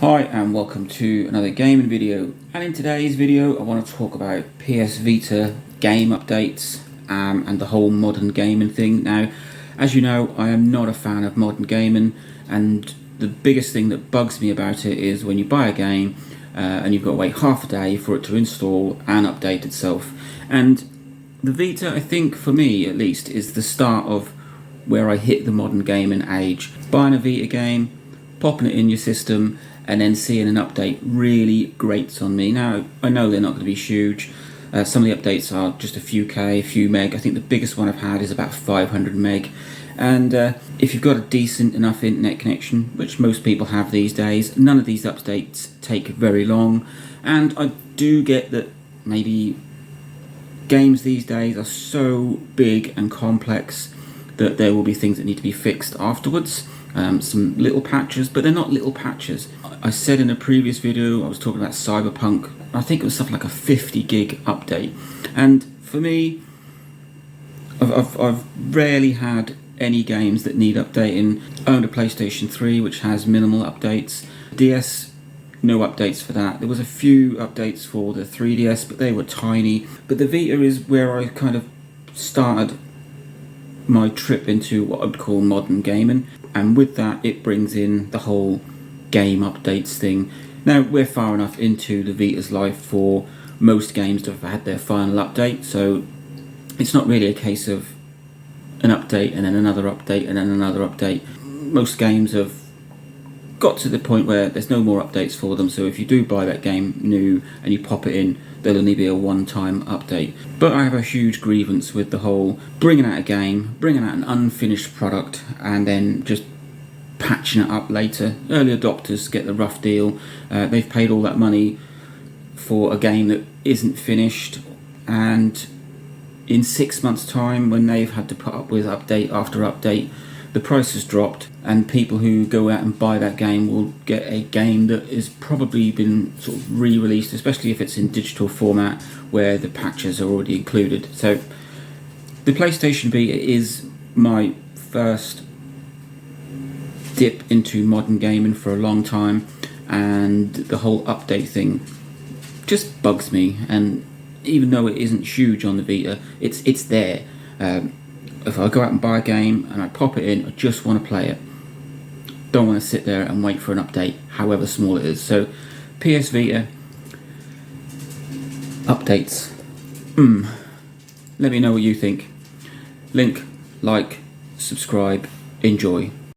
Hi and welcome to another gaming video, and in today's video I want to talk about PS Vita game updates and the whole modern gaming thing. Now, as you know, I am not a fan of modern gaming, and the biggest thing that bugs me about it is when you buy a game and you've got to wait half a day for it to install and update itself. And the Vita, I think, for me at least, is the start of where I hit the modern gaming age. Buying a Vita game, popping it in your system, and then seeing an update really grates on me. Now, I know they're not going to be huge. Some of the updates are just a few K, a few meg. I think the biggest one I've had is about 500 meg. And if you've got a decent enough internet connection, which most people have these days, none of these updates take very long. And I do get that maybe games these days are so big and complex that there will be things that need to be fixed afterwards. Some little patches, but they're not little patches. I said in a previous video, I was talking about Cyberpunk, I think it was something like a 50 gig update. And for me, I've rarely had any games that need updating. I owned a PlayStation 3 which has minimal updates. DS, no updates for that. There was a few updates for the 3DS, but they were tiny. But the Vita is where I kind of started my trip into what I would call modern gaming, and with that it brings in the whole game updates thing. Now, we're far enough into the Vita's life for most games to have had their final update, so it's not really a case of an update and then another update and then another update. Most games have got to the point where there's no more updates for them, so if you do buy that game new and you pop it in, there'll only be a one-time update. But I have a huge grievance with the whole bringing out a game, bringing out an unfinished product, and then just patching it up later. Early adopters get the rough deal. They've paid all that money for a game that isn't finished, and in 6 months' time, when they've had to put up with update after update, the price has dropped, and people who go out and buy that game will get a game that has probably been sort of re-released, especially if it's in digital format where the patches are already included. So the PlayStation Vita is my first dip into modern gaming for a long time, and the whole update thing just bugs me. And even though it isn't huge on the Vita, it's there. If I go out and buy a game and I pop it in, I just want to play it. Don't want to sit there and wait for an update, however small it is. So, PS Vita updates. Let me know what you think. Link, like, subscribe, enjoy.